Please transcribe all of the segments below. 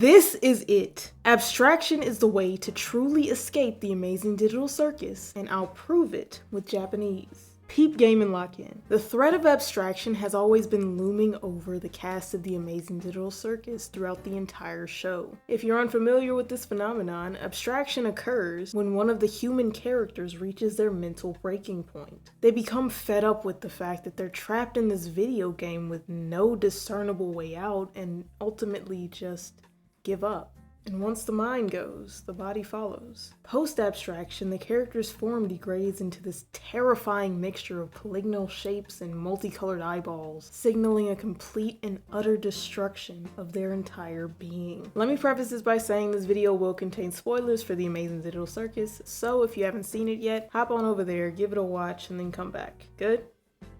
This is it. Abstraction is the way to truly escape the amazing digital circus, and I'll prove it with Japanese. Peep game and lock in. The threat of abstraction has always been looming over the cast of the amazing digital circus throughout the entire show. If you're unfamiliar with this phenomenon, abstraction occurs when one of the human characters reaches their mental breaking point. They become fed up with the fact that they're trapped in this video game with no discernible way out and ultimately just give up. And once the mind goes, the body follows. Post-abstraction, the character's form degrades into this terrifying mixture of polygonal shapes and multicolored eyeballs, signaling a complete and utter destruction of their entire being. Let me preface this by saying this video will contain spoilers for the Amazing Digital Circus, so if you haven't seen it yet, hop on over there, give it a watch, and then come back. Good?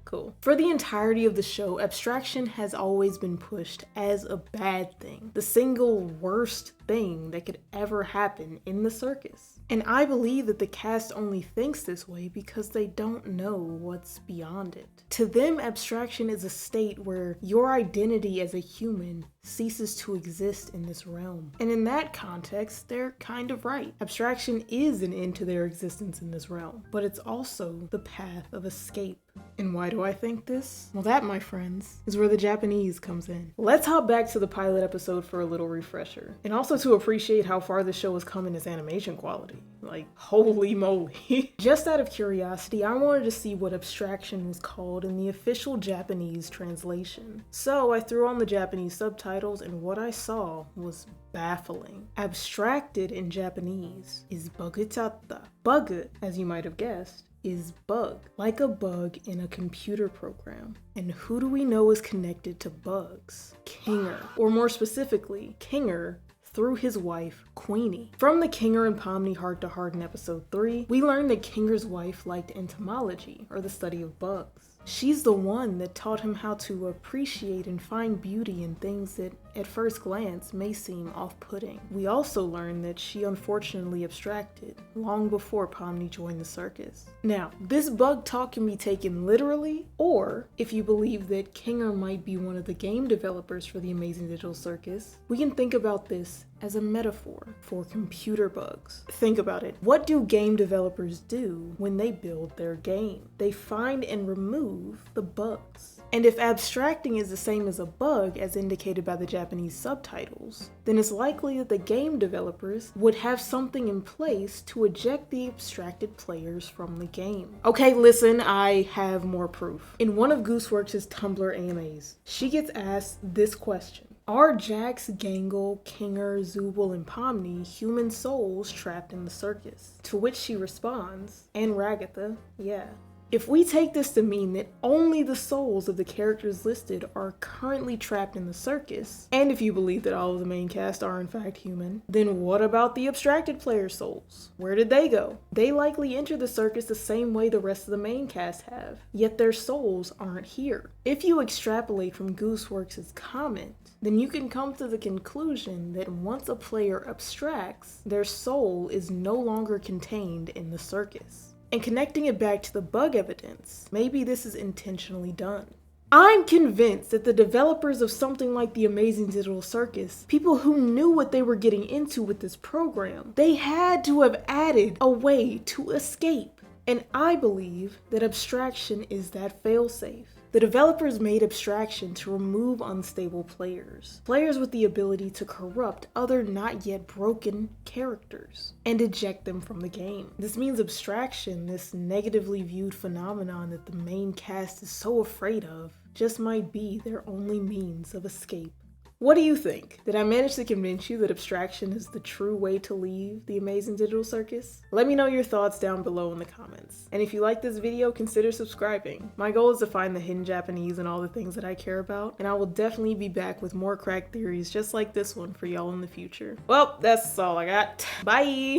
Cool. For the entirety of the show, abstraction has always been pushed as a bad thing, the single worst thing that could ever happen in the circus. And I believe that the cast only thinks this way because they don't know what's beyond it. To them, abstraction is a state where your identity as a human ceases to exist in this realm. And in that context, they're kind of right. Abstraction is an end to their existence in this realm, but it's also the path of escape. And why do I think this? Well, that, my friends, is where the Japanese comes in. Let's hop back to the pilot episode for a little refresher, and also to appreciate how far the show has come in its animation quality. Like, holy moly. Just out of curiosity, I wanted to see what abstraction was called in the official Japanese translation. So I threw on the Japanese subtitles, and what I saw was baffling. Abstracted in Japanese is bugutatta. Bug, as you might have guessed, is bug, like a bug in a computer program. And who do we know is connected to bugs? Kinger, or more specifically, Kinger through his wife, Queenie. From the Kinger and Pomni heart-to-heart in episode 3, we learned that Kinger's wife liked entomology, or the study of bugs. She's the one that taught him how to appreciate and find beauty in things that at first glance may seem off-putting. We also learned that she unfortunately abstracted long before Pomni joined the circus. Now, this bug talk can be taken literally, or if you believe that Kinger might be one of the game developers for the Amazing Digital Circus, we can think about this as a metaphor for computer bugs. Think about it. What do game developers do when they build their game? They find and remove the bugs. And if abstracting is the same as a bug, as indicated by the Japanese subtitles, then it's likely that the game developers would have something in place to eject the abstracted players from the game. Okay, listen, I have more proof. In one of Gooseworks' Tumblr AMAs, she gets asked this question. Are Jax, Gangle, Kinger, Zubul, and Pomni human souls trapped in the circus? To which she responds, and Ragatha, yeah. If we take this to mean that only the souls of the characters listed are currently trapped in the circus, and if you believe that all of the main cast are in fact human, then what about the abstracted player souls? Where did they go? They likely enter the circus the same way the rest of the main cast have, yet their souls aren't here. If you extrapolate from Gooseworks' comment, then you can come to the conclusion that once a player abstracts, their soul is no longer contained in the circus. And connecting it back to the bug evidence, maybe this is intentionally done. I'm convinced that the developers of something like the Amazing Digital Circus, people who knew what they were getting into with this program, they had to have added a way to escape. And I believe that abstraction is that failsafe. The developers made abstraction to remove unstable players, players with the ability to corrupt other not yet broken characters, and eject them from the game. This means abstraction, this negatively viewed phenomenon that the main cast is so afraid of, just might be their only means of escape. What do you think? Did I manage to convince you that abstraction is the true way to leave the Amazing Digital Circus? Let me know your thoughts down below in the comments. And if you like this video, consider subscribing. My goal is to find the hidden Japanese and all the things that I care about, and I will definitely be back with more crack theories just like this one for y'all in the future. Well, that's all I got. Bye!